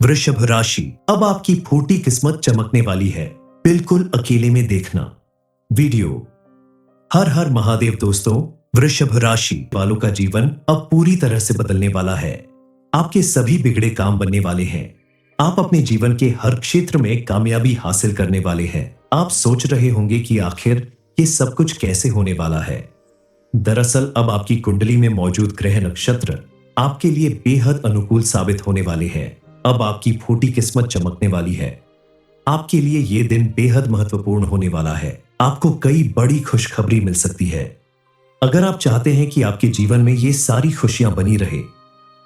वृषभ राशि, अब आपकी फूटी किस्मत चमकने वाली है। बिल्कुल अकेले में देखना वीडियो। हर हर महादेव दोस्तों, वृषभ राशि वालों का जीवन अब पूरी तरह से बदलने वाला है। आपके सभी बिगड़े काम बनने वाले हैं। आप अपने जीवन के हर क्षेत्र में कामयाबी हासिल करने वाले हैं। आप सोच रहे होंगे कि आखिर ये सब कुछ कैसे होने वाला है। दरअसल अब आपकी कुंडली में मौजूद ग्रह नक्षत्र आपके लिए बेहद अनुकूल साबित होने वाले हैं। अब आपकी फूटी किस्मत चमकने वाली है। आपके लिए ये दिन बेहद महत्वपूर्ण होने वाला है। आपको कई बड़ी खुशखबरी मिल सकती है। अगर आप चाहते हैं कि आपके जीवन में ये सारी खुशियां बनी रहे,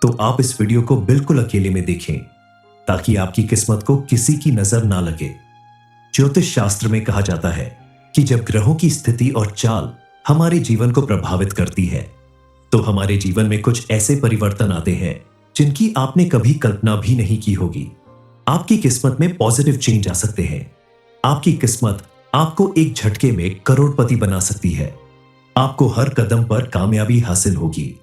तो आप इस वीडियो को बिल्कुल अकेले में देखें, ताकि आपकी किस्मत को किसी की नजर ना लगे। ज्योतिष शास्त्र में कहा जाता है कि जब ग्रहों की स्थिति और चाल हमारे जीवन को प्रभावित करती है, तो हमारे जीवन में कुछ ऐसे परिवर्तन आते हैं जिनकी आपने कभी कल्पना भी नहीं की होगी। आपकी किस्मत में पॉजिटिव चेंज आ सकते हैं। आपकी किस्मत आपको एक झटके में करोड़पति बना सकती है। आपको हर कदम पर कामयाबी हासिल होगी।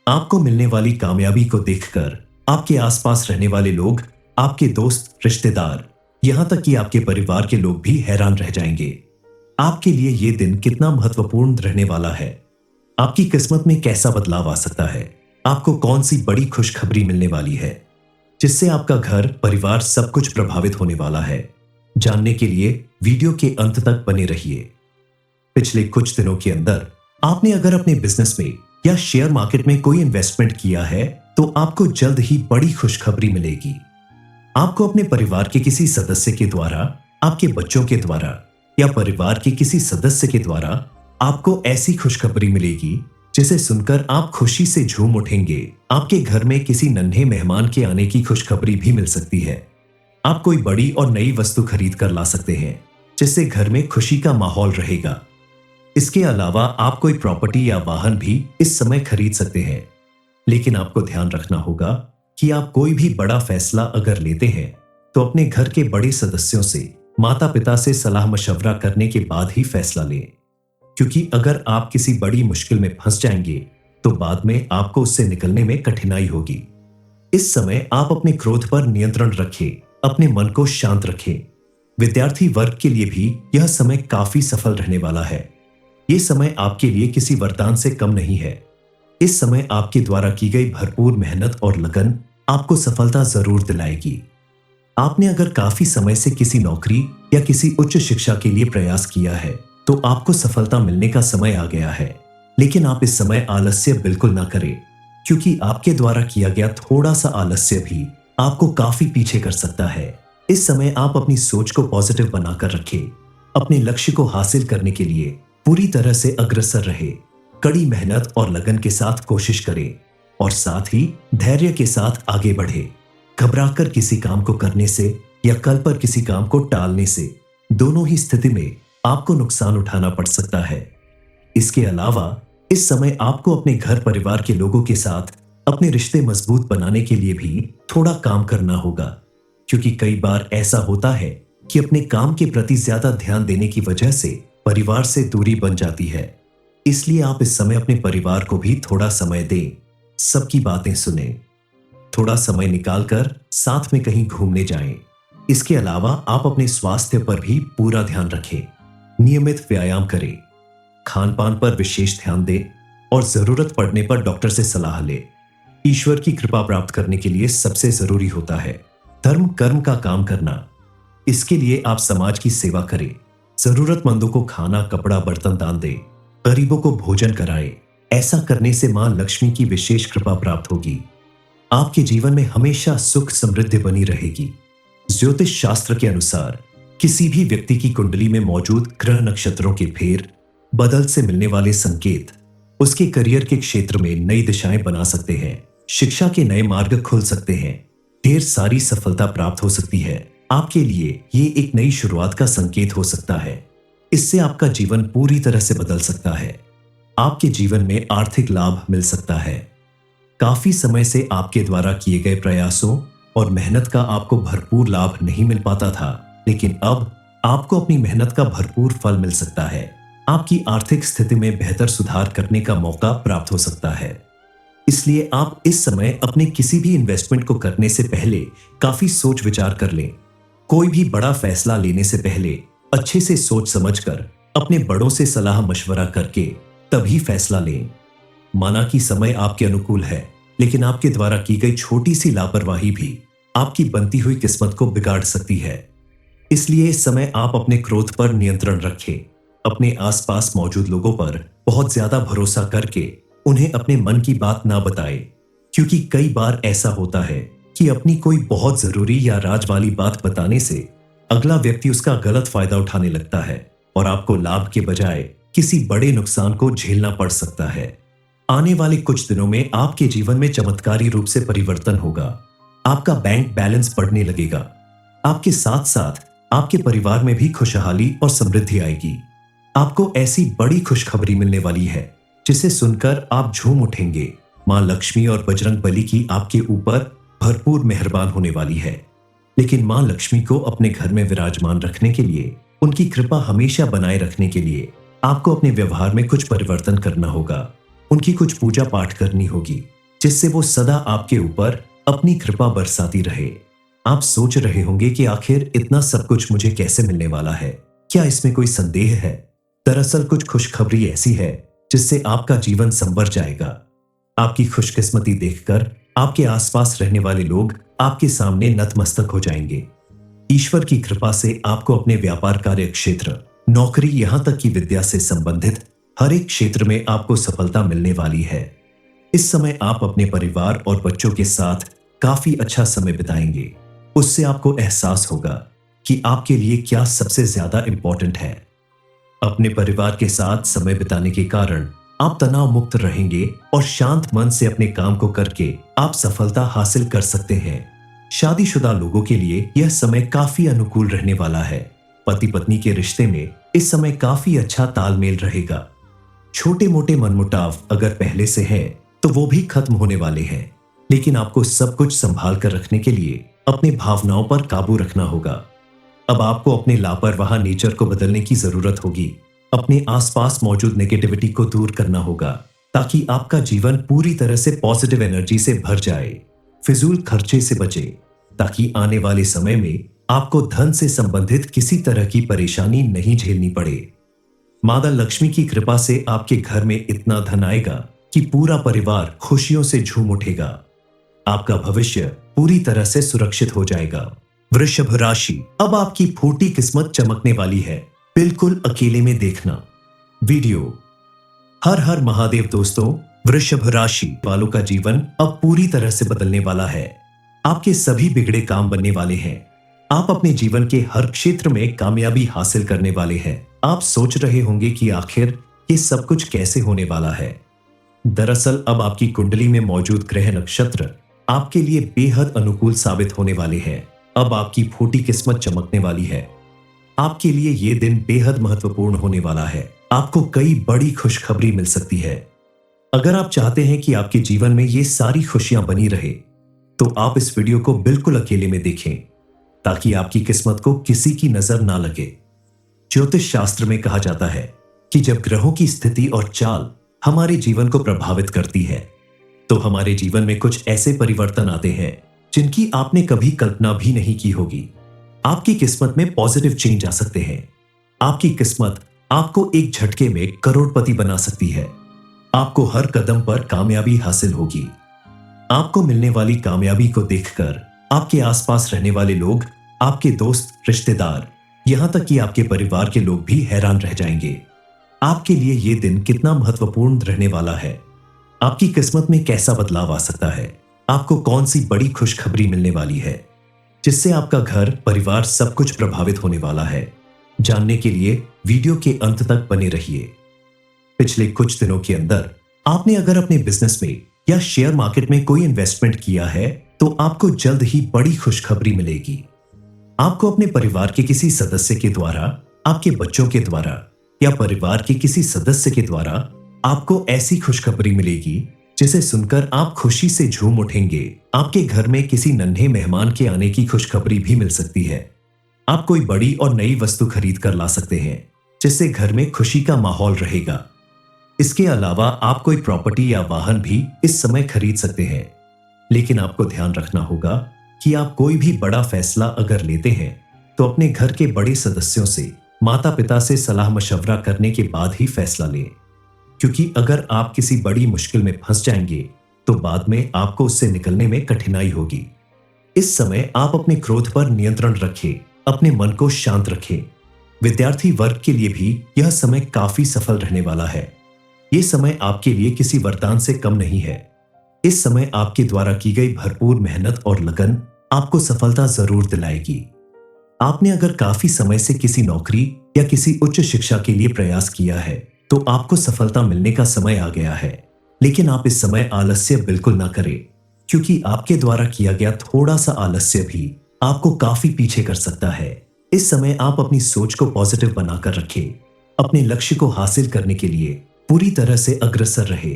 आपको मिलने वाली कामयाबी को देखकर आपके आसपास रहने वाले लोग, आपके दोस्त, रिश्तेदार, यहां तक कि आपके परिवार के लोग भी हैरान रह जाएंगे। आपके लिए यह दिन कितना महत्वपूर्ण रहने वाला है। आपकी किस्मत में कैसा बदलाव आ सकता है। आपको कौन सी बड़ी खुशखबरी मिलने वाली है, जिससे आपका घर, परिवार सब कुछ प्रभावित होने वाला है। जानने के लिए वीडियो के अंत तक बने रहिए। पिछले कुछ दिनों के अंदर आपने अगर अपने बिजनेस में या शेयर मार्केट में कोई इन्वेस्टमेंट किया है, तो आपको जल्द ही बड़ी खुशखबरी मिलेगी। आपको अपने परिवार के किसी सदस्य के द्वारा, आपके बच्चों के द्वारा या परिवार के किसी सदस्य के द्वारा आपको ऐसी खुशखबरी मिलेगी जिसे सुनकर आप खुशी से झूम उठेंगे। आपके घर में किसी नन्हे मेहमान के आने की खुशखबरी भी मिल सकती है। आप कोई बड़ी और नई वस्तु खरीद कर ला सकते हैं, जिससे घर में खुशी का माहौल रहेगा। इसके अलावा आप कोई प्रॉपर्टी या वाहन भी इस समय खरीद सकते हैं। लेकिन आपको ध्यान रखना होगा कि आप कोई भी बड़ा फैसला अगर लेते हैं, तो अपने घर के बड़े सदस्यों से, माता पिता से सलाह मशवरा करने के बाद ही फैसला लें। क्योंकि अगर आप किसी बड़ी मुश्किल में फंस जाएंगे, तो बाद में आपको उससे निकलने में कठिनाई होगी। इस समय आप अपने क्रोध पर नियंत्रण रखें, अपने मन को शांत रखें। विद्यार्थी वर्ग के लिए भी यह समय काफी सफल रहने वाला है। यह समय आपके लिए किसी वरदान से कम नहीं है। इस समय आपके द्वारा की गई भरपूर मेहनत और लगन आपको सफलता जरूर दिलाएगी। आपने अगर काफी समय से किसी नौकरी या किसी उच्च शिक्षा के लिए प्रयास किया है, तो आपको सफलता मिलने का समय आ गया है। लेकिन आप इस समय आलस्य बिल्कुल ना करें, क्योंकि आपके द्वारा किया गया थोड़ा सा आलस्य भी आपको काफी पीछे कर सकता है। इस समय आप अपनी सोच को पॉजिटिव बनाकर रखें। अपने लक्ष्य को हासिल करने के लिए पूरी तरह से अग्रसर रहे। कड़ी मेहनत और लगन के साथ कोशिश करें और साथ ही धैर्य के साथ आगे बढ़े। घबराकर किसी काम को करने से या कल पर किसी काम को टालने से, दोनों ही स्थिति में आपको नुकसान उठाना पड़ सकता है। इसके अलावा इस समय आपको अपने घर परिवार के लोगों के साथ अपने रिश्ते मजबूत बनाने के लिए भी थोड़ा काम करना होगा, क्योंकि कई बार ऐसा होता है कि अपने काम के प्रति ज्यादा ध्यान देने की वजह से परिवार से दूरी बन जाती है। इसलिए आप इस समय अपने परिवार को भी थोड़ा समय दें, सबकी बातें सुनें, थोड़ा समय निकालकर साथ में कहीं घूमने जाएं। इसके अलावा आप अपने स्वास्थ्य पर भी पूरा ध्यान रखें। नियमित व्यायाम करें, खान पान पर विशेष ध्यान दें और जरूरत पड़ने पर डॉक्टर से सलाह लें। ईश्वर की कृपा प्राप्त करने के लिए सबसे जरूरी होता है धर्म कर्म का काम करना। इसके लिए आप समाज की सेवा करें, जरूरतमंदों को खाना, कपड़ा, बर्तन दान दें, गरीबों को भोजन कराएं। ऐसा करने से मां लक्ष्मी की विशेष कृपा प्राप्त होगी। आपके जीवन में हमेशा सुख समृद्धि बनी रहेगी। ज्योतिष शास्त्र के अनुसार किसी भी व्यक्ति की कुंडली में मौजूद ग्रह नक्षत्रों के फेर बदल से मिलने वाले संकेत उसके करियर के क्षेत्र में नई दिशाएं बना सकते हैं। शिक्षा के नए मार्ग खुल सकते हैं। ढेर सारी सफलता प्राप्त हो सकती है। आपके लिए ये एक नई शुरुआत का संकेत हो सकता है। इससे आपका जीवन पूरी तरह से बदल सकता है। आपके जीवन में आर्थिक लाभ मिल सकता है। काफी समय से आपके द्वारा किए गए प्रयासों और मेहनत का आपको भरपूर लाभ नहीं मिल पाता था, लेकिन अब आपको अपनी मेहनत का भरपूर फल मिल सकता है। आपकी आर्थिक स्थिति में बेहतर सुधार करने का मौका प्राप्त हो सकता है। इसलिए आप इस समय अपने किसी भी इन्वेस्टमेंट को करने से पहले काफी सोच विचार कर लें। कोई भी बड़ा फैसला लेने से पहले अच्छे से सोच समझकर अपने बड़ों से सलाह मशवरा करके तभी फैसला लें। माना कि समय आपके अनुकूल है, लेकिन आपके द्वारा की गई छोटी सी लापरवाही भी आपकी बनती हुई किस्मत को बिगाड़ सकती है। इसलिए इस समय आप अपने क्रोध पर नियंत्रण रखें। अपने आसपास मौजूद लोगों पर बहुत ज्यादा भरोसा करके उन्हें अपने मन की बात ना बताएं, क्योंकि कई बार ऐसा होता है कि अपनी कोई बहुत जरूरी या राज वाली बात बताने से अगला व्यक्ति उसका गलत फायदा उठाने लगता है और आपको लाभ के बजाय किसी बड़े नुकसान को झेलना पड़ सकता है। आने वाले कुछ दिनों में आपके जीवन में चमत्कारी रूप से परिवर्तन होगा। आपका बैंक बैलेंस बढ़ने लगेगा। आपके साथ साथ आपके परिवार में भी खुशहाली और समृद्धि आएगी। आपको ऐसी बड़ी खुशखबरी मिलने वाली है जिसे सुनकर आप झूम उठेंगे। मां लक्ष्मी और बजरंग बली की आपके ऊपर भरपूर मेहरबान होने वाली है। लेकिन मां लक्ष्मी को अपने घर में विराजमान रखने के लिए, उनकी कृपा हमेशा बनाए रखने के लिए आपको अपने व्यवहार में कुछ परिवर्तन करना होगा। उनकी कुछ पूजा पाठ करनी होगी, जिससे वो सदा आपके ऊपर अपनी कृपा बरसाती रहे। आप सोच रहे होंगे कि आखिर इतना सब कुछ मुझे कैसे मिलने वाला है, क्या इसमें कोई संदेह है? दरअसल कुछ खुशखबरी ऐसी है जिससे आपका जीवन संवर जाएगा। आपकी खुशकिस्मती देखकर आपके आसपास रहने वाले लोग आपके सामने नतमस्तक हो जाएंगे। ईश्वर की कृपा से आपको अपने व्यापार कार्य क्षेत्र, नौकरी, यहां तक कि विद्या से संबंधित हर एक क्षेत्र में आपको सफलता मिलने वाली है। इस समय आप अपने परिवार और बच्चों के साथ काफी अच्छा समय बिताएंगे। उससे आपको एहसास होगा कि आपके लिए क्या सबसे ज्यादा इंपॉर्टेंट है। अपने परिवार के साथ समय बिताने के कारण आप तनाव मुक्त रहेंगे और शांत मन से अपने काम को करके आप सफलता हासिल कर सकते हैं। शादीशुदा लोगों के लिए यह समय काफी अनुकूल रहने वाला है। पति पत्नी के रिश्ते में इस समय काफी अच्छा तालमेल रहेगा। छोटे मोटे मनमुटाव अगर पहले से है तो वो भी खत्म होने वाले हैं, लेकिन आपको सब कुछ संभाल कर रखने के लिए अपनी भावनाओं पर काबू रखना होगा। अब आपको अपने लापरवाह नेचर को बदलने की जरूरत होगी। अपने आसपास मौजूद नेगेटिविटी को दूर करना होगा ताकि आपका जीवन पूरी तरह से पॉजिटिव एनर्जी से भर जाए। फिजूल खर्चे से बचे ताकि आने वाले समय में आपको धन से संबंधित किसी तरह की परेशानी नहीं झेलनी पड़े। माता लक्ष्मी की कृपा से आपके घर में इतना धन आएगा कि पूरा परिवार खुशियों से झूम उठेगा। आपका भविष्य पूरी तरह से सुरक्षित हो जाएगा। वृषभ राशि, अब आपकी फूटी किस्मत चमकने वाली है। बिल्कुल अकेले में देखना वीडियो। हर हर महादेव दोस्तों, वृषभ राशि वालों का जीवन अब पूरी तरह से बदलने वाला है। आपके सभी बिगड़े काम बनने वाले हैं। आप अपने जीवन के हर क्षेत्र में कामयाबी हासिल करने वाले हैं। आप सोच रहे होंगे कि आखिर ये सब कुछ कैसे होने वाला है। दरअसल अब आपकी कुंडली में मौजूद ग्रह नक्षत्र आपके लिए बेहद अनुकूल साबित होने वाले हैं। अब आपकी फूटी किस्मत चमकने वाली है। आपके लिए ये दिन बेहद महत्वपूर्ण होने वाला है। आपको कई बड़ी खुशखबरी मिल सकती है। अगर आप चाहते हैं कि आपके जीवन में ये सारी खुशियां बनी रहे, तो आप इस वीडियो को बिल्कुल अकेले में देखें ताकि आपकी किस्मत को किसी की नजर ना लगे। ज्योतिष शास्त्र में कहा जाता है कि जब ग्रहों की स्थिति और चाल हमारे जीवन को प्रभावित करती है, तो हमारे जीवन में कुछ ऐसे परिवर्तन आते हैं जिनकी आपने कभी कल्पना भी नहीं की होगी। आपकी किस्मत में पॉजिटिव चेंज आ सकते हैं। आपकी किस्मत आपको एक झटके में करोड़पति बना सकती है। आपको हर कदम पर कामयाबी हासिल होगी। आपको मिलने वाली कामयाबी को देखकर आपके आसपास रहने वाले लोग, आपके दोस्त, रिश्तेदार, यहां तक कि आपके परिवार के लोग भी हैरान रह जाएंगे। आपके लिए यह दिन कितना महत्वपूर्ण रहने वाला है। आपकी किस्मत में कैसा बदलाव आ सकता है। आपको कौन सी बड़ी खुशखबरी मिलने वाली है जिससे आपका घर, परिवार सब कुछ प्रभावित होने वाला है। जानने के लिए वीडियो के अंत तक बने रहिए। पिछले कुछ दिनों के अंदर आपने अगर अपने बिजनेस में या शेयर मार्केट में कोई इन्वेस्टमेंट किया है, तो आपको जल्द ही बड़ी खुशखबरी मिलेगी। आपको अपने परिवार के किसी सदस्य के द्वारा, आपके बच्चों के द्वारा या परिवार के किसी सदस्य के द्वारा आपको ऐसी खुशखबरी मिलेगी जिसे सुनकर आप खुशी से झूम उठेंगे। आपके घर में किसी नन्हे मेहमान के आने की खुशखबरी भी मिल सकती है। आप कोई बड़ी और नई वस्तु खरीद कर ला सकते हैं जिससे घर में खुशी का माहौल रहेगा। इसके अलावा आप कोई प्रॉपर्टी या वाहन भी इस समय खरीद सकते हैं। लेकिन आपको ध्यान रखना होगा कि आप कोई भी बड़ा फैसला अगर लेते हैं तो अपने घर के बड़े सदस्यों से, माता पिता से सलाह मशवरा करने के बाद ही फैसला लें, क्योंकि अगर आप किसी बड़ी मुश्किल में फंस जाएंगे तो बाद में आपको उससे निकलने में कठिनाई होगी। इस समय आप अपने क्रोध पर नियंत्रण रखें, अपने मन को शांत रखें। विद्यार्थी वर्ग के लिए भी यह समय काफी सफल रहने वाला है। यह समय आपके लिए किसी वरदान से कम नहीं है। इस समय आपके द्वारा की गई भरपूर मेहनत और लगन आपको सफलता जरूर दिलाएगी। आपने अगर काफी समय से किसी नौकरी या किसी उच्च शिक्षा के लिए प्रयास किया है तो आपको सफलता मिलने का समय आ गया है। लेकिन आप इस समय आलस्य बिल्कुल ना करें, क्योंकि आपके द्वारा किया गया थोड़ा सा आलस्य भी आपको काफी पीछे कर सकता है। इस समय आप अपनी सोच को पॉजिटिव बनाकर रखें। अपने लक्ष्य को हासिल करने के लिए पूरी तरह से अग्रसर रहे।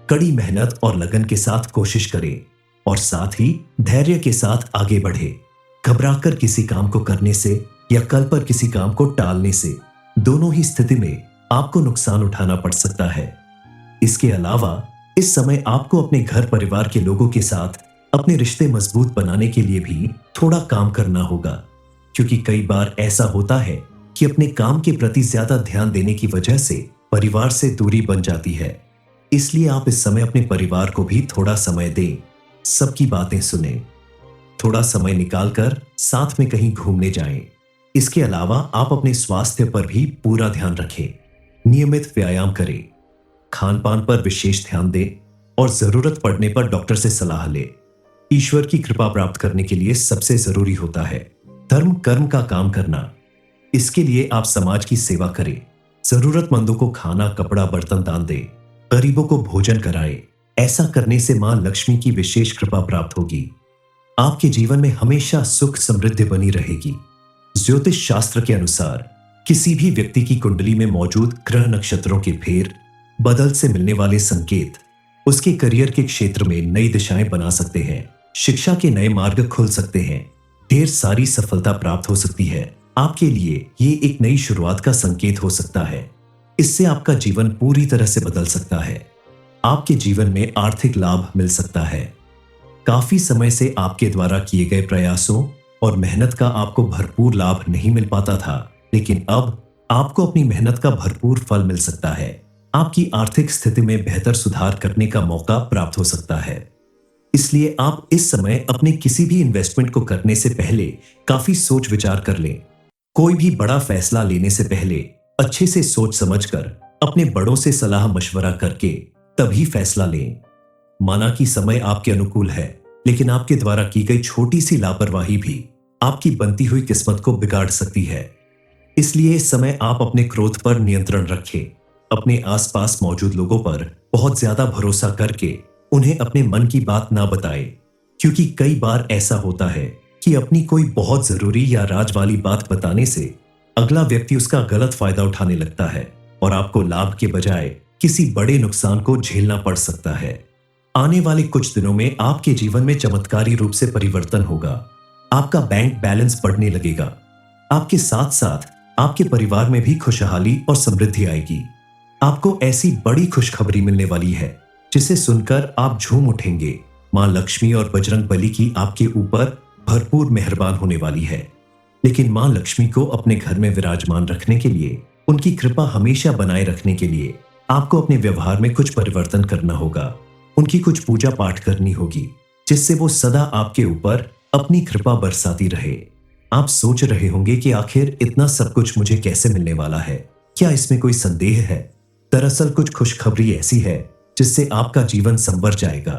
कड़ी मेहनत और लगन के साथ कोशिश करें और साथ ही धैर्य के साथ आगे बढ़े। घबराकर किसी काम को करने से या कल पर किसी काम को टालने से दोनों ही स्थिति में आपको नुकसान उठाना पड़ सकता है। इसके अलावा इस समय आपको अपने घर परिवार के लोगों के साथ अपने रिश्ते मजबूत बनाने के लिए भी थोड़ा काम करना होगा, क्योंकि कई बार ऐसा होता है कि अपने काम के प्रति ज्यादा ध्यान देने की वजह से परिवार से दूरी बन जाती है। इसलिए आप इस समय अपने परिवार को भी थोड़ा समय दें, सबकी बातें सुनें, थोड़ा समय निकालकर साथ में कहीं घूमने जाएं। इसके अलावा आप अपने स्वास्थ्य पर भी पूरा ध्यान रखें। नियमित व्यायाम करें, खान पान पर विशेष ध्यान दें और जरूरत पड़ने पर डॉक्टर से सलाह लें। ईश्वर की कृपा प्राप्त करने के लिए सबसे जरूरी होता है धर्म कर्म का काम करना। इसके लिए आप समाज की सेवा करें, जरूरतमंदों को खाना कपड़ा बर्तन दान दें, गरीबों को भोजन कराएं। ऐसा करने से मां लक्ष्मी की विशेष कृपा प्राप्त होगी। आपके जीवन में हमेशा सुख समृद्धि बनी रहेगी। ज्योतिष शास्त्र के अनुसार किसी भी व्यक्ति की कुंडली में मौजूद ग्रह नक्षत्रों के फेर बदल से मिलने वाले संकेत उसके करियर के क्षेत्र में नई दिशाएं बना सकते हैं। शिक्षा के नए मार्ग खुल सकते हैं। ढेर सारी सफलता प्राप्त हो सकती है। आपके लिए ये एक नई शुरुआत का संकेत हो सकता है। इससे आपका जीवन पूरी तरह से बदल सकता है। आपके जीवन में आर्थिक लाभ मिल सकता है। काफी समय से आपके द्वारा किए गए प्रयासों और मेहनत का आपको भरपूर लाभ नहीं मिल पाता था, लेकिन अब आपको अपनी मेहनत का भरपूर फल मिल सकता है। आपकी आर्थिक स्थिति में बेहतर सुधार करने का मौका प्राप्त हो सकता है। इसलिए आप इस समय अपने किसी भी इन्वेस्टमेंट को करने से पहले काफी सोच विचार कर लें। कोई भी बड़ा फैसला लेने से पहले अच्छे से सोच समझकर अपने बड़ों से सलाह मशवरा करके तभी फैसला लें। माना कि समय आपके अनुकूल है, लेकिन आपके द्वारा की गई छोटी सी लापरवाही भी आपकी बनती हुई किस्मत को बिगाड़ सकती है। इसलिए इस समय आप अपने क्रोध पर नियंत्रण रखें। अपने आसपास मौजूद लोगों पर बहुत ज्यादा भरोसा करके उन्हें अपने मन की बात ना बताएं, क्योंकि कई बार ऐसा होता है कि अपनी कोई बहुत जरूरी या राज वाली बात बताने से अगला व्यक्ति उसका गलत फायदा उठाने लगता है और आपको लाभ के बजाय किसी बड़े नुकसान को झेलना पड़ सकता है। आने वाले कुछ दिनों में आपके जीवन में चमत्कारी रूप से परिवर्तन होगा। आपका बैंक बैलेंस बढ़ने लगेगा। आपके साथ साथ आपके परिवार में भी खुशहाली और समृद्धि आएगी। आपको ऐसी बड़ी खुशखबरी मिलने वाली है जिसे सुनकर आप झूम उठेंगे। मां लक्ष्मी और बजरंग बली की आपके ऊपर भरपूर मेहरबान होने वाली है। लेकिन मां लक्ष्मी को अपने घर में विराजमान रखने के लिए, उनकी कृपा हमेशा बनाए रखने के लिए आपको अपने व्यवहार में कुछ परिवर्तन करना होगा। उनकी कुछ पूजा पाठ करनी होगी, जिससे वो सदा आपके ऊपर अपनी कृपा बरसाती रहे। आप सोच रहे होंगे कि आखिर इतना सब कुछ मुझे कैसे मिलने वाला है, क्या इसमें कोई संदेह है? दरअसल कुछ खुशखबरी ऐसी है जिससे आपका जीवन संवर जाएगा।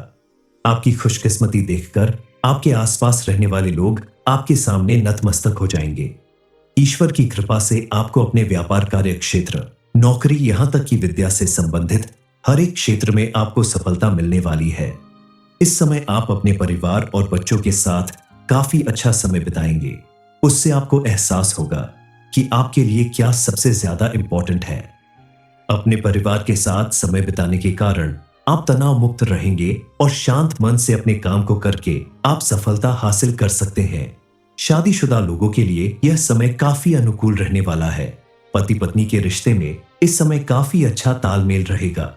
आपकी खुशकिस्मती देखकर आपके आसपास रहने वाले लोग आपके सामने नतमस्तक हो जाएंगे। ईश्वर की कृपा से आपको अपने व्यापार कार्य क्षेत्र, नौकरी, यहां तक कि विद्या से संबंधित हर एक क्षेत्र में आपको सफलता मिलने वाली है। इस समय आप अपने परिवार और बच्चों के साथ काफी अच्छा समय बिताएंगे। उससे आपको एहसास होगा कि आपके लिए क्या सबसे ज्यादा इंपॉर्टेंट है। अपने परिवार के साथ समय बिताने के कारण आप तनाव मुक्त रहेंगे और शांत मन से अपने काम को करके आप सफलता हासिल कर सकते हैं। शादीशुदा लोगों के लिए यह समय काफी अनुकूल रहने वाला है। पति पत्नी के रिश्ते में इस समय काफी अच्छा तालमेल रहेगा।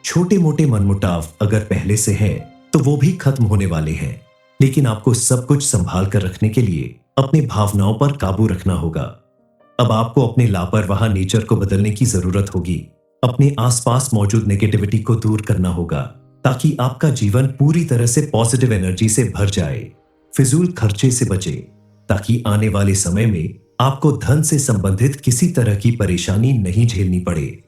छोटे मोटे मनमुटाव अगर पहले से है तो वो भी खत्म होने वाले हैं, लेकिन आपको सब कुछ संभाल कर रखने के लिए अपनी भावनाओं पर काबू रखना होगा। अब आपको अपने लापरवाह नेचर को बदलने की जरूरत होगी। अपने आसपास मौजूद नेगेटिविटी को दूर करना होगा ताकि आपका जीवन पूरी तरह से पॉजिटिव एनर्जी से भर जाए। फिजूल खर्चे से बचे ताकि आने वाले समय में आपको धन से संबंधित किसी तरह की परेशानी नहीं झेलनी पड़े।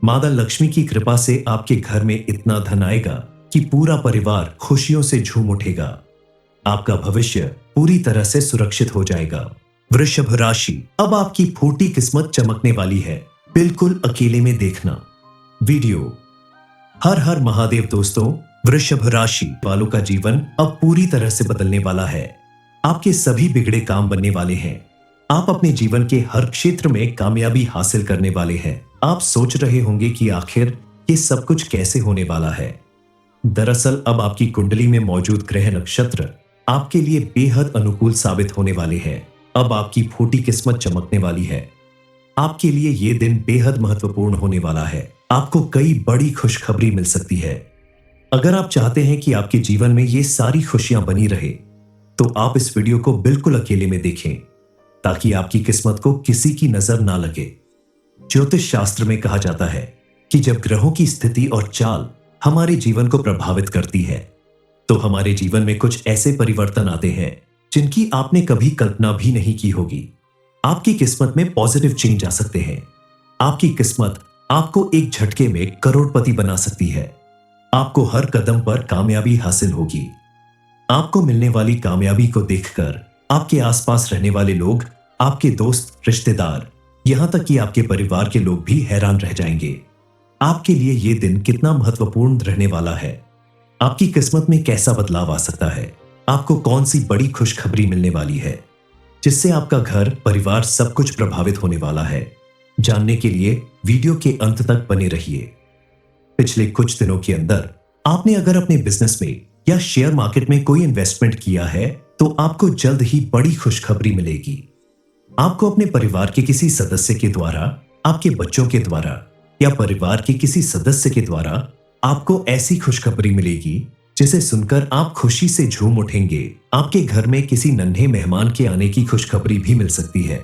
माता लक्ष्मी की कृपा से आपके घर में इतना धन आएगा कि पूरा परिवार खुशियों से झूम उठेगा। आपका भविष्य पूरी तरह से सुरक्षित हो जाएगा। वृषभ राशि, अब आपकी फूटी किस्मत चमकने वाली है। बिल्कुल अकेले में देखना वीडियो। हर हर महादेव दोस्तों, वृषभ राशि वालों का जीवन अब पूरी तरह से बदलने वाला है। आपके सभी बिगड़े काम बनने वाले हैं। आप अपने जीवन के हर क्षेत्र में कामयाबी हासिल करने वाले हैं। आप सोच रहे होंगे कि आखिर ये सब कुछ कैसे होने वाला है। दरअसल अब आपकी कुंडली में मौजूद ग्रह नक्षत्र आपके लिए बेहद अनुकूल साबित होने वाले हैं। अब आपकी फूटी किस्मत चमकने वाली है। आपके लिए ये दिन बेहद महत्वपूर्ण होने वाला है। आपको कई बड़ी खुशखबरी मिल सकती है। अगर आप चाहते हैं कि आपके जीवन में ये सारी खुशियां बनी रहे तो आप इस वीडियो को बिल्कुल अकेले में देखें ताकि आपकी किस्मत को किसी की नजर ना लगे। ज्योतिष शास्त्र में कहा जाता है कि जब ग्रहों की स्थिति और चाल हमारे जीवन को प्रभावित करती है तो हमारे जीवन में कुछ ऐसे परिवर्तन आते हैं जिनकी आपने कभी कल्पना भी नहीं की होगी। आपकी किस्मत में पॉजिटिव चेंज आ सकते हैं। आपकी किस्मत आपको एक झटके में करोड़पति बना सकती है। आपको हर कदम पर कामयाबी हासिल होगी। आपको मिलने वाली कामयाबी को देखकर आपके आसपास रहने वाले लोग, आपके दोस्त, रिश्तेदार, यहां तक कि आपके परिवार के लोग भी हैरान रह जाएंगे। आपके लिए यह दिन कितना महत्वपूर्ण रहने वाला है। आपकी किस्मत में कैसा बदलाव आ सकता है। आपको कौन सी बड़ी खुशखबरी मिलने वाली है जिससे आपका घर, परिवार सब कुछ प्रभावित होने वाला है। जानने के लिए वीडियो के अंत तक बने रहिए। पिछले कुछ दिनों के अंदर आपने अगर अपने बिजनेस में या शेयर मार्केट में कोई इन्वेस्टमेंट किया है तो आपको जल्द ही बड़ी खुशखबरी मिलेगी। आपको अपने परिवार के किसी सदस्य के द्वारा, आपके बच्चों के द्वारा या परिवार के किसी सदस्य के द्वारा आपको ऐसी खुशखबरी मिलेगी जिसे सुनकर आप खुशी से झूम उठेंगे। आपके घर में किसी नन्हे मेहमान के आने की खुशखबरी भी मिल सकती है।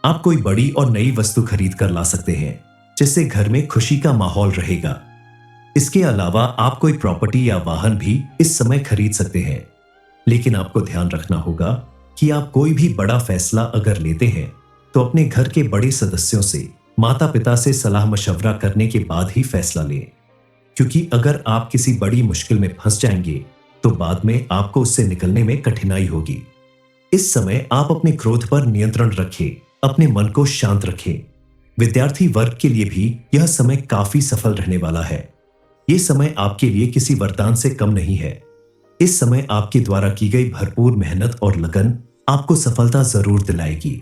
आप कोई बड़ी और नई वस्तु खरीद कर ला सकते हैं जिससे घर में खुशी का माहौल रहेगा। इसके अलावा आप कोई प्रॉपर्टी या वाहन भी इस समय खरीद सकते हैं। लेकिन आपको ध्यान रखना होगा कि आप कोई भी बड़ा फैसला अगर लेते हैं तो अपने घर के बड़े सदस्यों से, माता पिता से सलाह मशवरा करने के बाद ही फैसला लें, क्योंकि अगर आप किसी बड़ी मुश्किल में फंस जाएंगे तो बाद में आपको उससे निकलने में कठिनाई होगी। इस समय आप अपने क्रोध पर नियंत्रण रखें, अपने मन को शांत रखें। विद्यार्थी वर्ग के लिए भी यह समय काफी सफल रहने वाला है। यह समय आपके लिए किसी वरदान से कम नहीं है। इस समय आपके द्वारा की गई भरपूर मेहनत और लगन आपको सफलता जरूर दिलाएगी।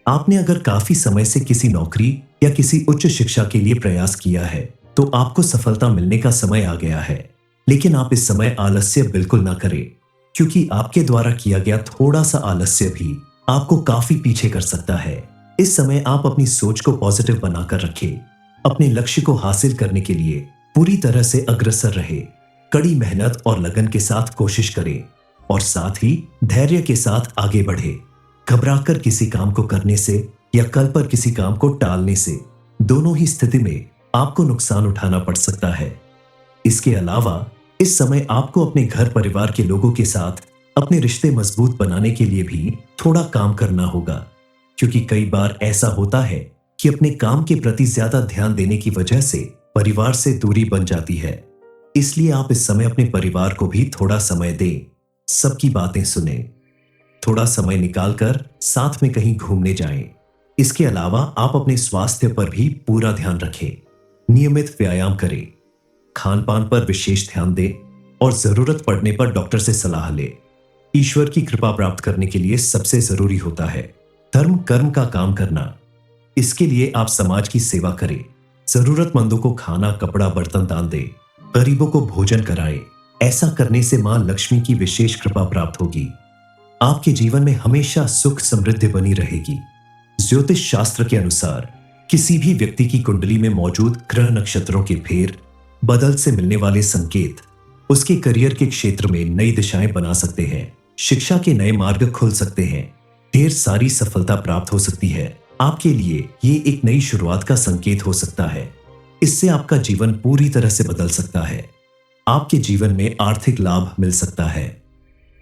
आपने अगर काफी समय से किसी नौकरी या किसी उच्च शिक्षा के लिए प्रयास किया है तो आपको सफलता मिलने का समय आ गया है। लेकिन आप इस समय आलस्य बिल्कुल ना करें, क्योंकि आपके द्वारा किया गया थोड़ा सा आलस्य भी आपको काफी पीछे कर सकता है। इस समय आप अपनी सोच को पॉजिटिव बनाकर रखें। अपने लक्ष्य को हासिल करने के लिए पूरी तरह से अग्रसर रहे। कड़ी मेहनत और लगन के साथ कोशिश करें और साथ ही धैर्य के साथ आगे बढ़े। घबराकर किसी काम को करने से या कल पर किसी काम को टालने से दोनों ही स्थिति में आपको नुकसान उठाना पड़ सकता है। इसके अलावा इस समय आपको अपने घर परिवार के लोगों के साथ अपने रिश्ते मजबूत बनाने के लिए भी थोड़ा काम करना होगा, क्योंकि कई बार ऐसा होता है कि अपने काम के प्रति ज्यादा ध्यान देने की वजह से परिवार से दूरी बन जाती है। इसलिए आप इस समय अपने परिवार को भी थोड़ा समय दें, सबकी बातें सुने, थोड़ा समय निकालकर साथ में कहीं घूमने जाएं। इसके अलावा आप अपने स्वास्थ्य पर भी पूरा ध्यान रखें। नियमित व्यायाम करें, खान पान पर विशेष ध्यान दें और जरूरत पड़ने पर डॉक्टर से सलाह लें। ईश्वर की कृपा प्राप्त करने के लिए सबसे जरूरी होता है धर्म कर्म का काम करना। इसके लिए आप समाज की सेवा करें, जरूरतमंदों को खाना, कपड़ा, बर्तन दान दें, गरीबों को भोजन कराएं। ऐसा करने से मां लक्ष्मी की विशेष कृपा प्राप्त होगी। आपके जीवन में हमेशा सुख समृद्धि बनी रहेगी। ज्योतिष शास्त्र के अनुसार किसी भी व्यक्ति की कुंडली में मौजूद ग्रह नक्षत्रों के फेर बदल से मिलने वाले संकेत उसके करियर के क्षेत्र में नई दिशाएं बना सकते हैं। शिक्षा के नए मार्ग खुल सकते हैं। ढेर सारी सफलता प्राप्त हो सकती है। आपके लिए ये एक नई शुरुआत का संकेत हो सकता है। इससे आपका जीवन पूरी तरह से बदल सकता है। आपके जीवन में आर्थिक लाभ मिल सकता है।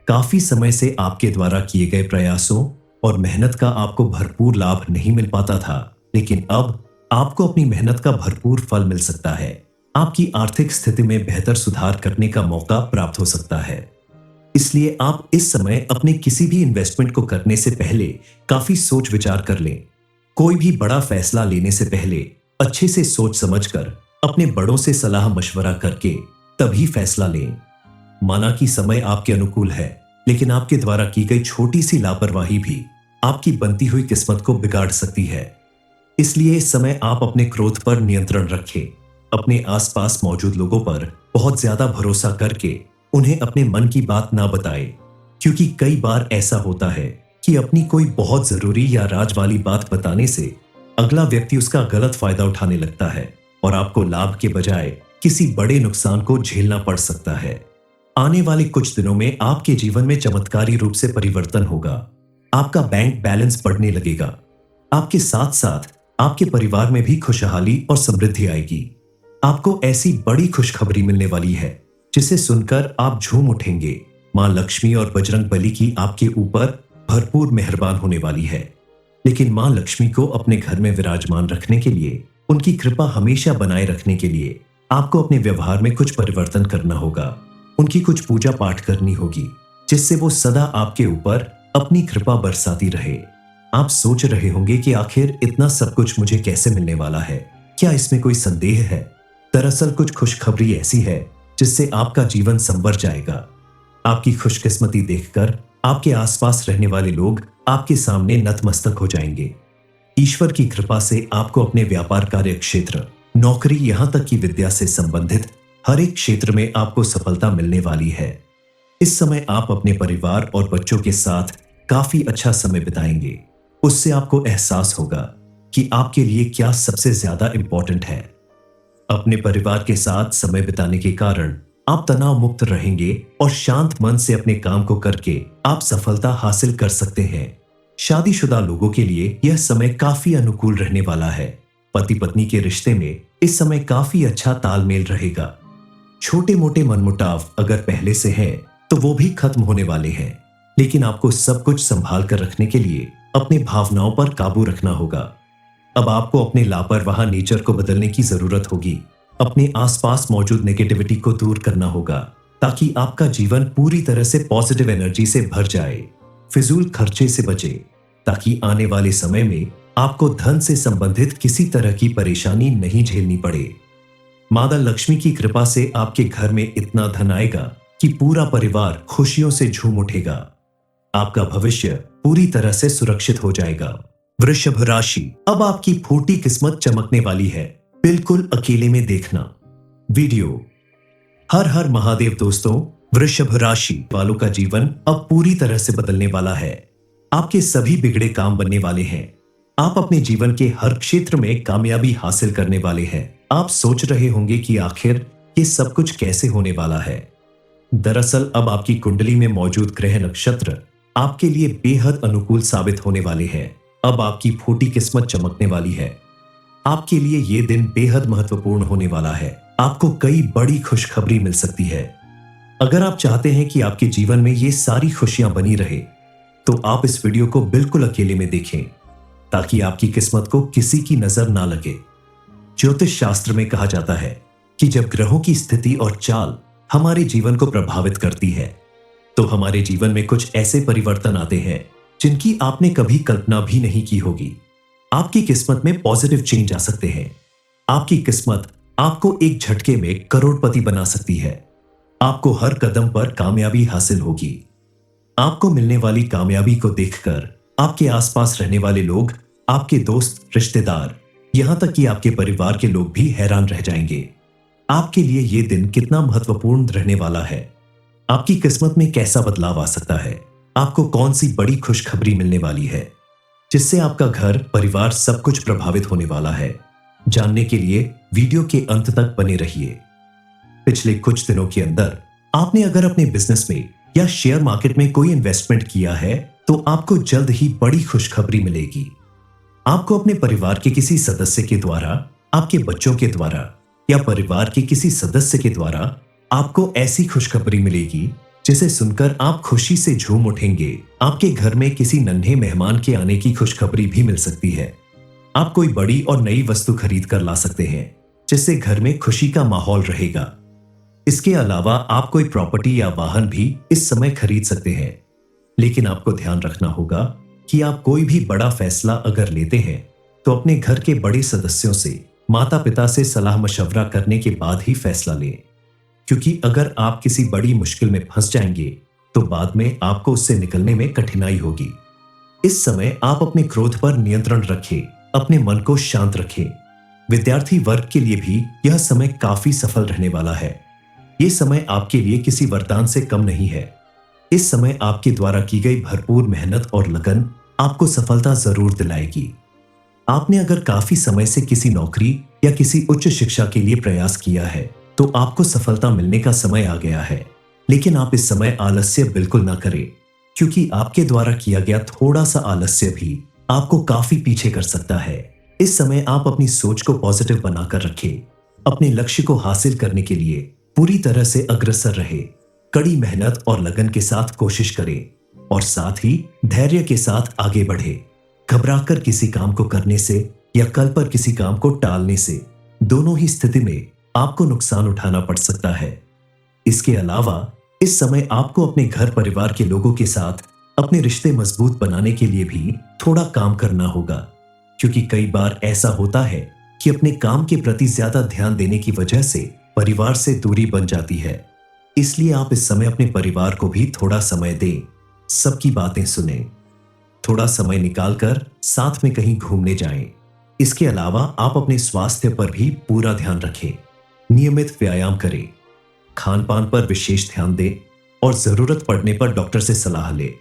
काफी समय से आपके द्वारा किए गए प्रयासों और मेहनत का आपको भरपूर लाभ नहीं मिल पाता था, लेकिन अब आपको अपनी मेहनत का भरपूर फल मिल सकता है। आपकी आर्थिक स्थिति में बेहतर सुधार करने का मौका प्राप्त हो सकता है। इसलिए आप इस समय अपने किसी भी इन्वेस्टमेंट को करने से पहले काफी सोच विचार कर लें। कोई भी बड़ा फैसला लेने से पहले अच्छे से सोच समझकर अपने बड़ों से सलाह मशवरा करके तभी फैसला लें। माना कि समय आपके अनुकूल है, लेकिन आपके द्वारा की गई छोटी सी लापरवाही भी आपकी बनती हुई किस्मत को बिगाड़ सकती है। इसलिए इस समय आप अपने क्रोध पर नियंत्रण रखें। अपने आसपास मौजूद लोगों पर बहुत ज्यादा भरोसा करके उन्हें अपने मन की बात ना बताएं, क्योंकि कई बार ऐसा होता है कि अपनी कोई बहुत जरूरी या राज वाली बात बताने से अगला व्यक्ति उसका गलत फायदा उठाने लगता है और आपको लाभ के बजाय किसी बड़े नुकसान को झेलना पड़ सकता है। आने वाले कुछ दिनों में आपके जीवन में चमत्कारी रूप से परिवर्तन होगा। आपका बैंक बैलेंस बढ़ने लगेगा। आपके साथ साथ आपके परिवार में भी खुशहाली और समृद्धि आएगी। आपको ऐसी बड़ी खुशखबरी मिलने वाली है जिसे सुनकर आप झूम उठेंगे। मां लक्ष्मी और बजरंग बली की आपके ऊपर भरपूर मेहरबान होने वाली है। लेकिन मां लक्ष्मी को अपने घर में विराजमान रखने के लिए, उनकी कृपा हमेशा बनाए रखने के लिए आपको अपने व्यवहार में कुछ परिवर्तन करना होगा। उनकी कुछ पूजा पाठ करनी होगी, जिससे वो सदा आपके ऊपर अपनी कृपा बरसाती रहे। आप सोच रहे होंगे कि आखिर इतना सब कुछ मुझे कैसे मिलने वाला है, क्या इसमें कोई संदेह है? दरअसल कुछ खुशखबरी ऐसी है जिससे आपका जीवन संवर जाएगा। आपकी खुशकिस्मती देखकर आपके आसपास रहने वाले लोग आपके सामने नतमस्तक हो जाएंगे। ईश्वर की कृपा से आपको अपने व्यापार कार्य क्षेत्र, नौकरी, यहां तक कि विद्या से संबंधित हर एक क्षेत्र में आपको सफलता मिलने वाली है। इस समय आप अपने परिवार और बच्चों के साथ काफी अच्छा समय बिताएंगे। उससे आपको एहसास होगा कि आपके लिए क्या सबसे ज्यादा इंपॉर्टेंट है। अपने परिवार के साथ समय बिताने के कारण आप तनाव मुक्त रहेंगे और शांत मन से अपने काम को करके आप सफलता हासिल कर सकते हैं। शादीशुदा लोगों के लिए यह समय काफी अनुकूल रहने वाला है। पति पत्नी के रिश्ते में इस समय काफी अच्छा तालमेल रहेगा। छोटे मोटे मनमुटाव अगर पहले से है तो वो भी खत्म होने वाले हैं, लेकिन आपको सब कुछ संभाल कर रखने के लिए अपने भावनाओं पर काबू रखना होगा। अब आपको अपने लापरवाह नेचर को बदलने की जरूरत होगी। अपने आसपास मौजूद नेगेटिविटी को दूर करना होगा ताकि आपका जीवन पूरी तरह से पॉजिटिव एनर्जी से भर जाए। फिजूल खर्चे से बचे ताकि आने वाले समय में आपको धन से संबंधित किसी तरह की परेशानी नहीं झेलनी पड़े। माता लक्ष्मी की कृपा से आपके घर में इतना धन आएगा कि पूरा परिवार खुशियों से झूम उठेगा। आपका भविष्य पूरी तरह से सुरक्षित हो जाएगा। वृषभ राशि, अब आपकी फूटी किस्मत चमकने वाली है। बिल्कुल अकेले में देखना वीडियो। हर हर महादेव दोस्तों, वृषभ राशि वालों का जीवन अब पूरी तरह से बदलने वाला है। आपके सभी बिगड़े काम बनने वाले हैं। आप अपने जीवन के हर क्षेत्र में कामयाबी हासिल करने वाले हैं। आप सोच रहे होंगे कि आखिर ये सब कुछ कैसे होने वाला है। दरअसल अब आपकी कुंडली में मौजूद ग्रह नक्षत्र आपके लिए बेहद अनुकूल साबित होने वाले हैं। अब आपकी फूटी किस्मत चमकने वाली है। आपके लिए ये दिन बेहद महत्वपूर्ण होने वाला है। आपको कई बड़ी खुशखबरी मिल सकती है। अगर आप चाहते हैं कि आपके जीवन में ये सारी खुशियां बनी रहे, तो आप इस वीडियो को बिल्कुल अकेले में देखें ताकि आपकी किस्मत को किसी की नजर ना लगे। ज्योतिष शास्त्र में कहा जाता है कि जब ग्रहों की स्थिति और चाल हमारे जीवन को प्रभावित करती है, तो हमारे जीवन में कुछ ऐसे परिवर्तन आते हैं जिनकी आपने कभी कल्पना भी नहीं की होगी। आपकी किस्मत में पॉजिटिव चेंज आ सकते हैं। आपकी किस्मत आपको एक झटके में करोड़पति बना सकती है। आपको हर कदम पर कामयाबी हासिल होगी। आपको मिलने वाली कामयाबी को देखकर आपके आसपास रहने वाले लोग, आपके दोस्त, रिश्तेदार, यहां तक कि आपके परिवार के लोग भी हैरान रह जाएंगे। आपके लिए यह दिन कितना महत्वपूर्ण रहने वाला है। आपकी किस्मत में कैसा बदलाव आ सकता है। आपको कौन सी बड़ी खुशखबरी मिलने वाली है। जिससे आपका घर, परिवार सब कुछ प्रभावित होने वाला है। जानने के लिए वीडियो के अंत तक बने रहिए। पिछले कुछ दिनों के अंदर आपने अगर अपने बिजनेस में या शेयर मार्केट में कोई इन्वेस्टमेंट किया है तो आपको जल्द ही बड़ी खुशखबरी मिलेगी। आपको अपने परिवार के किसी सदस्य के द्वारा, आपके बच्चों के द्वारा या परिवार के किसी सदस्य के द्वारा आपको ऐसी खुशखबरी मिलेगी जिसे सुनकर आप खुशी से झूम उठेंगे। आपके घर में किसी नन्हे मेहमान के आने की खुशखबरी भी मिल सकती है। आप कोई बड़ी और नई वस्तु खरीद कर ला सकते हैं जिससे घर में खुशी का माहौल रहेगा। इसके अलावा आप कोई प्रॉपर्टी या वाहन भी इस समय खरीद सकते हैं। लेकिन आपको ध्यान रखना होगा कि आप कोई भी बड़ा फैसला अगर लेते हैं तो अपने घर के बड़े सदस्यों से, माता पिता से सलाह मशवरा करने के बाद ही फैसला लें, क्योंकि अगर आप किसी बड़ी मुश्किल में फंस जाएंगे तो बाद में आपको उससे निकलने में कठिनाई होगी। इस समय आप अपने क्रोध पर नियंत्रण रखें, अपने मन को शांत रखें। विद्यार्थी वर्ग के लिए भी यह समय काफी सफल रहने वाला है। यह समय आपके लिए किसी वरदान से कम नहीं है। इस समय आपके द्वारा की गई भरपूर मेहनत और लगन आपको सफलता जरूर दिलाएगी। आपने अगर काफी समय से किसी नौकरी या किसी उच्च शिक्षा के लिए प्रयास किया है तो आपको सफलता मिलने का समय आ गया है। लेकिन आप इस समय आलस्य बिल्कुल ना करें, क्योंकि आपके द्वारा किया गया थोड़ा सा आलस्य भी आपको काफी पीछे कर सकता है। इस समय आप अपनी सोच को पॉजिटिव बनाकर रखें। अपने लक्ष्य को हासिल करने के लिए पूरी तरह से अग्रसर रहे। कड़ी मेहनत और लगन के साथ कोशिश करें और साथ ही धैर्य के साथ आगे बढ़े। घबराकर किसी काम को करने से या कल पर किसी काम को टालने से दोनों ही स्थिति में आपको नुकसान उठाना पड़ सकता है। इसके अलावा इस समय आपको अपने घर परिवार के लोगों के साथ अपने रिश्ते मजबूत बनाने के लिए भी थोड़ा काम करना होगा, क्योंकि कई बार ऐसा होता है कि अपने काम के प्रति ज्यादा ध्यान देने की वजह से परिवार से दूरी बन जाती है। इसलिए आप इस समय अपने परिवार को भी थोड़ा समय दें, सबकी बातें सुनें, थोड़ा समय निकालकर साथ में कहीं घूमने जाएं। इसके अलावा आप अपने स्वास्थ्य पर भी पूरा ध्यान रखें। नियमित व्यायाम करें, खान पान पर विशेष ध्यान दें और जरूरत पड़ने पर डॉक्टर से सलाह लें।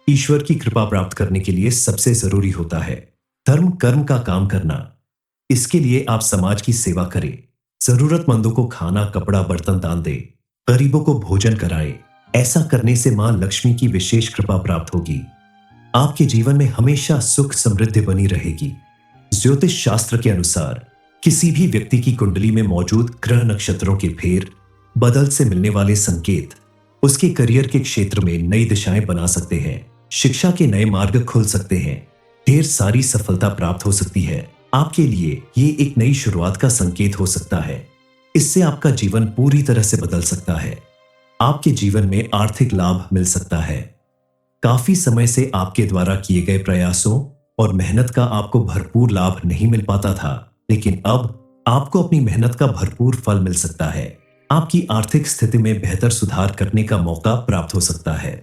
ईश्वर की कृपा प्राप्त करने के लिए सबसे जरूरी होता है धर्म कर्म का काम करना। इसके लिए आप समाज की सेवा करें, जरूरतमंदों को खाना, कपड़ा, बर्तन दान दे, गरीबों को भोजन कराए। ऐसा करने से मां लक्ष्मी की विशेष कृपा प्राप्त होगी। आपके जीवन में हमेशा सुख समृद्धि बनी रहेगी। ज्योतिष शास्त्र के अनुसार किसी भी व्यक्ति की कुंडली में मौजूद ग्रह नक्षत्रों के फेर बदल से मिलने वाले संकेत उसके करियर के क्षेत्र में नई दिशाएं बना सकते हैं। शिक्षा के नए मार्ग खुल सकते हैं। ढेर सारी सफलता प्राप्त हो सकती है। आपके लिए ये एक नई शुरुआत का संकेत हो सकता है। इससे आपका जीवन पूरी तरह से बदल सकता है। आपके जीवन में आर्थिक लाभ मिल सकता है। काफी समय से आपके द्वारा किए गए प्रयासों और मेहनत का आपको भरपूर लाभ नहीं मिल पाता था, लेकिन अब आपको अपनी मेहनत का भरपूर फल मिल सकता है। आपकी आर्थिक स्थिति में बेहतर सुधार करने का मौका प्राप्त हो सकता है।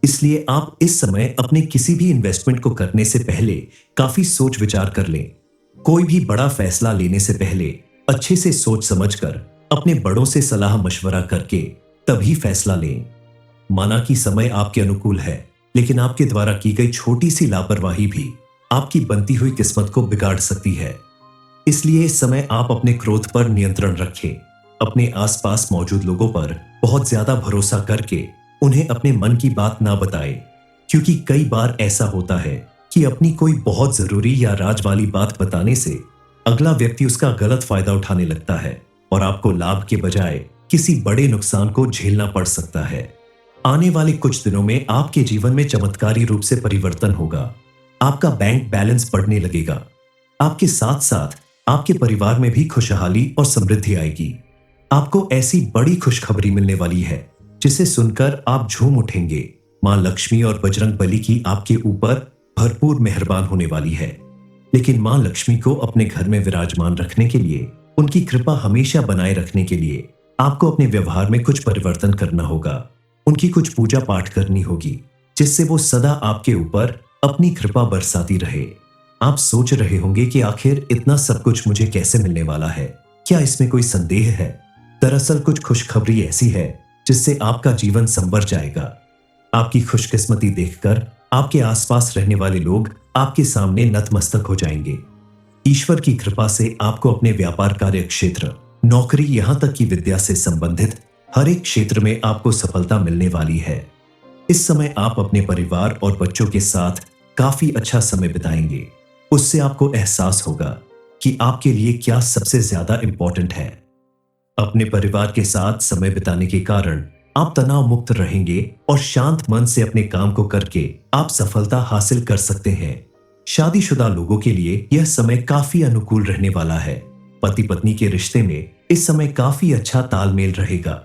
इसलिए आप इस समय अपने किसी भी इन्वेस्टमेंट को करने से पहले काफी सोच विचार कर लें। कोई भी बड़ा फैसला लेने से पहले अच्छे से सोच समझकर अपने बड़ों से सलाह मशवरा करके तभी फैसला लें। माना कि समय आपके अनुकूल है, लेकिन आपके द्वारा की गई छोटी सी लापरवाही भी आपकी बनती हुई किस्मत को बिगाड़ सकती है। इसलिए इस समय आप अपने क्रोध पर नियंत्रण रखें। अपने आसपास मौजूद लोगों पर बहुत ज्यादा भरोसा करके उन्हें अपने मन की बात ना बताएं, क्योंकि कई बार ऐसा होता है कि अपनी कोई बहुत जरूरी या राज वाली बात बताने से अगला व्यक्ति उसका गलत फायदा उठाने लगता है और आपको लाभ के बजाय किसी बड़े नुकसान को झेलना पड़ सकता है। आने वाले कुछ दिनों में आपके जीवन में चमत्कारी रूप से परिवर्तन होगा। आपका बैंक बैलेंस बढ़ने लगेगा। आपके साथ साथ आपके परिवार में भी खुशहाली और समृद्धि आएगी। आपको ऐसी बड़ी खुशखबरी मिलने वाली है जिसे सुनकर आप झूम उठेंगे। मां लक्ष्मी और बजरंग बली की आपके ऊपर भरपूर मेहरबान होने वाली है। लेकिन मां लक्ष्मी को अपने घर में विराजमान रखने के लिए, उनकी कृपा हमेशा बनाए रखने के लिए आपको अपने व्यवहार में कुछ परिवर्तन करना होगा। उनकी कुछ पूजा पाठ करनी होगी, जिससे वो सदा आपके ऊपर अपनी कृपा बरसाती रहे। आप सोच रहे होंगे कि आखिर इतना सब कुछ मुझे कैसे मिलने वाला है, क्या इसमें कोई संदेह है? दरअसल कुछ खुशखबरी ऐसी है जिससे आपका जीवन संवर जाएगा। आपकी खुशकिस्मती देखकर आपके आसपास रहने वाले लोग आपके सामने नतमस्तक हो जाएंगे। ईश्वर की कृपा से आपको अपने व्यापार कार्य क्षेत्र, नौकरी, यहां तक कि विद्या से संबंधित हर एक क्षेत्र में आपको सफलता मिलने वाली है। इस समय आप अपने परिवार और बच्चों के साथ काफी अच्छा समय बिताएंगे। उससे आपको एहसास होगा कि आपके लिए क्या सबसे ज्यादा इंपॉर्टेंट है। अपने परिवार के साथ समय बिताने के कारण आप तनाव मुक्त रहेंगे और शांत मन से अपने काम को करके आप सफलता हासिल कर सकते हैं। शादीशुदा लोगों के लिए यह समय काफी अनुकूल रहने वाला है। पति पत्नी के रिश्ते में इस समय काफी अच्छा तालमेल रहेगा।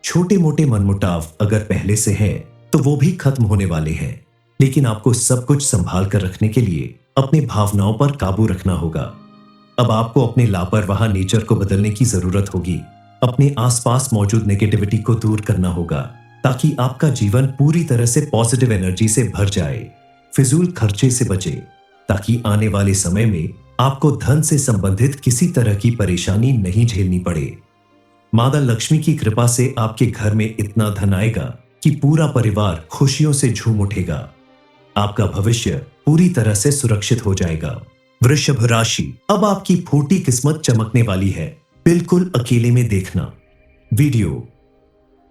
छोटे मोटे मनमुटाव अगर पहले से हैं, तो वो भी खत्म होने वाले हैं। लेकिन आपको सब कुछ संभाल कर रखने के लिए अपनी भावनाओं पर काबू रखना होगा। अब आपको अपने लापरवाह नेचर को बदलने की जरूरत होगी। अपने आसपास मौजूद नेगेटिविटी को दूर करना होगा ताकि आपका जीवन पूरी तरह से पॉजिटिव एनर्जी से भर जाए। फिजूल खर्चे से बचे ताकि आने वाले समय में आपको धन से संबंधित किसी तरह की परेशानी नहीं झेलनी पड़े। माता लक्ष्मी की कृपा से आपके घर में इतना धन आएगा कि पूरा परिवार खुशियों से झूम उठेगा। आपका भविष्य पूरी तरह से सुरक्षित हो जाएगा। वृषभ राशि, अब आपकी फूटी किस्मत चमकने वाली है। बिल्कुल अकेले में देखना वीडियो।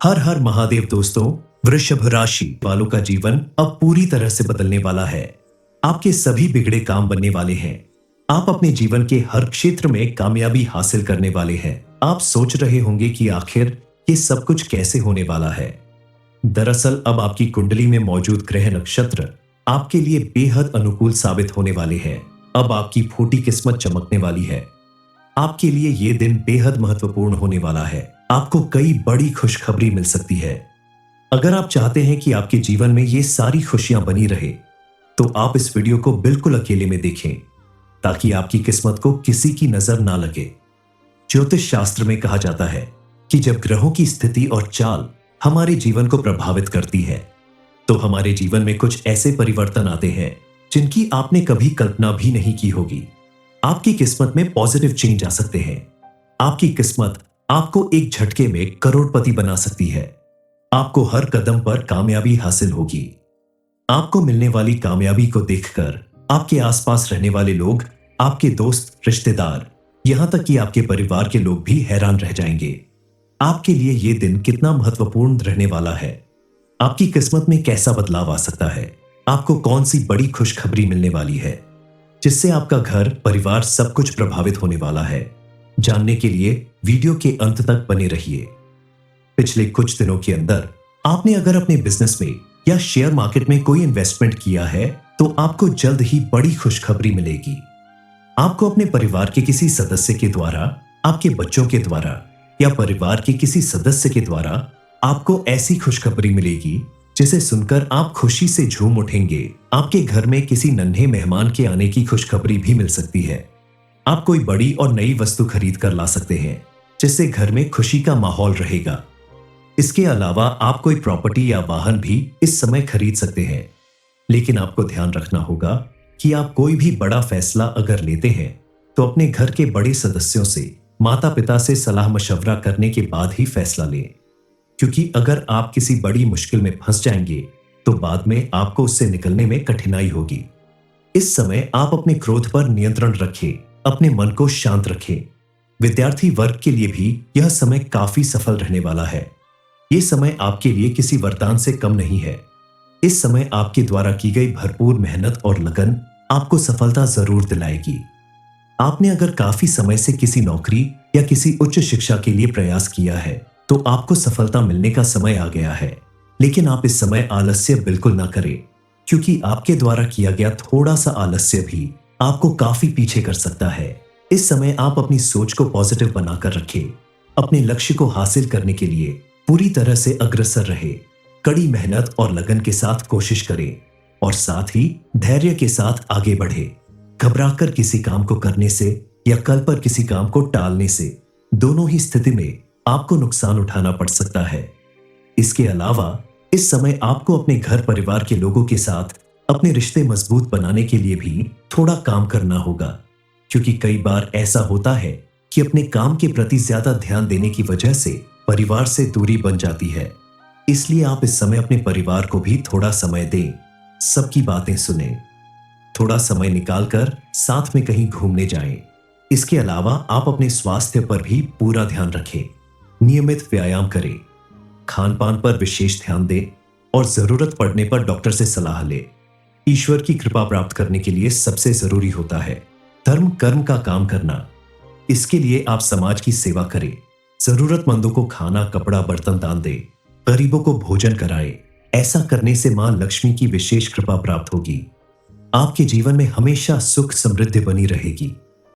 हर हर महादेव दोस्तों, वृषभ राशि वालों का जीवन अब पूरी तरह से बदलने वाला है। आपके सभी बिगड़े काम बनने वाले हैं। आप अपने जीवन के हर क्षेत्र में कामयाबी हासिल करने वाले हैं। आप सोच रहे होंगे कि आखिर ये सब कुछ कैसे होने वाला है। दरअसल अब आपकी कुंडली में मौजूद ग्रह नक्षत्र आपके लिए बेहद अनुकूल साबित होने वाले हैं। अब आपकी फूटी किस्मत चमकने वाली है। आपके लिए ये दिन बेहद महत्वपूर्ण होने वाला है। आपको कई बड़ी खुशखबरी मिल सकती है। अगर आप चाहते हैं कि आपके जीवन में ये सारी खुशियां बनी रहे, तो आप इस वीडियो को बिल्कुल अकेले में देखें ताकि आपकी किस्मत को किसी की नजर ना लगे। ज्योतिष शास्त्र में कहा जाता है कि जब ग्रहों की स्थिति और चाल हमारे जीवन को प्रभावित करती है, तो हमारे जीवन में कुछ ऐसे परिवर्तन आते हैं जिनकी आपने कभी कल्पना भी नहीं की होगी। आपकी किस्मत में पॉजिटिव चेंज आ सकते हैं। आपकी किस्मत आपको एक झटके में करोड़पति बना सकती है। आपको हर कदम पर कामयाबी हासिल होगी। आपको मिलने वाली कामयाबी को देखकर आपके आसपास रहने वाले लोग, आपके दोस्त, रिश्तेदार, यहां तक कि आपके परिवार के लोग भी हैरान रह जाएंगे। आपके लिए यह दिन कितना महत्वपूर्ण रहने वाला है। आपकी किस्मत में कैसा बदलाव आ सकता है। आपको कौन सी बड़ी खुशखबरी मिलने वाली है जिससे आपका घर, परिवार, सब कुछ प्रभावित होने वाला है। जानने के लिए वीडियो के अंत तक बने रहिए। पिछले कुछ दिनों के अंदर आपने अगर अपने बिजनेस में या शेयर मार्केट में कोई इन्वेस्टमेंट किया है, तो आपको जल्द ही बड़ी खुशखबरी मिलेगी। आपको अपने परिवार के किसी सदस्य के द्वारा, आपके बच्चों के द्वारा या परिवार के किसी सदस्य के द्वारा आपको ऐसी खुशखबरी मिलेगी जिसे सुनकर आप खुशी से झूम उठेंगे। आपके घर में किसी नन्हे मेहमान के आने की खुशखबरी भी मिल सकती है। आप कोई बड़ी और नई वस्तु खरीद कर ला सकते हैं जिससे घर में खुशी का माहौल रहेगा। इसके अलावा आप कोई प्रॉपर्टी या वाहन भी इस समय खरीद सकते हैं। लेकिन आपको ध्यान रखना होगा कि आप कोई भी बड़ा फैसला अगर लेते हैं, तो अपने घर के बड़े सदस्यों से, माता पिता से सलाह मशवरा करने के बाद ही फैसला लें। क्योंकि अगर आप किसी बड़ी मुश्किल में फंस जाएंगे, तो बाद में आपको उससे निकलने में कठिनाई होगी। इस समय आप अपने क्रोध पर नियंत्रण रखें, अपने मन को शांत रखें। विद्यार्थी वर्ग के लिए भी यह समय काफी सफल रहने वाला है। यह समय आपके लिए किसी वरदान से कम नहीं है। इस समय आपके द्वारा की गई भरपूर मेहनत और लगन आपको सफलता जरूर दिलाएगी। आपने अगर काफी समय से किसी नौकरी या किसी उच्च शिक्षा के लिए प्रयास किया है, तो आपको सफलता मिलने का समय आ गया है। लेकिन आप इस समय आलस्य बिल्कुल ना करें, क्योंकि आपके द्वारा किया गया थोड़ा सा आलस्य भी आपको काफी पीछे कर सकता है। इस समय आप अपनी सोच को पॉजिटिव बनाकर रखें। अपने लक्ष्य को हासिल करने के लिए पूरी तरह से अग्रसर रहे। कड़ी मेहनत और लगन के साथ कोशिश करें और साथ ही धैर्य के साथ आगे बढ़े। घबराकर किसी काम को करने से या कल पर किसी काम को टालने से दोनों ही स्थिति में आपको नुकसान उठाना पड़ सकता है। इसके अलावा इस समय आपको अपने घर परिवार के लोगों के साथ अपने रिश्ते मजबूत बनाने के लिए भी थोड़ा काम करना होगा, क्योंकि कई बार ऐसा होता है कि अपने काम के प्रति ज्यादा ध्यान देने की वजह से परिवार से दूरी बन जाती है। इसलिए आप इस समय अपने परिवार को भी थोड़ा समय दें। सबकी बातें सुने, थोड़ा समय निकालकर साथ में कहीं घूमने जाएं। इसके अलावा आप अपने स्वास्थ्य पर भी पूरा ध्यान रखें। नियमित व्यायाम करें, खान पान पर विशेष ध्यान दें और जरूरत पड़ने पर डॉक्टर से सलाह लें। ईश्वर की कृपा प्राप्त करने के लिए सबसे जरूरी होता है धर्म कर्म का काम करना। इसके लिए आप समाज की सेवा करें, जरूरतमंदों को खाना कपड़ा बर्तन दान दें, गरीबों को भोजन कराएं। ऐसा करने से मां लक्ष्मी की विशेष कृपा प्राप्त होगी। आपके जीवन में हमेशा सुख समृद्धि बनी रहेगी।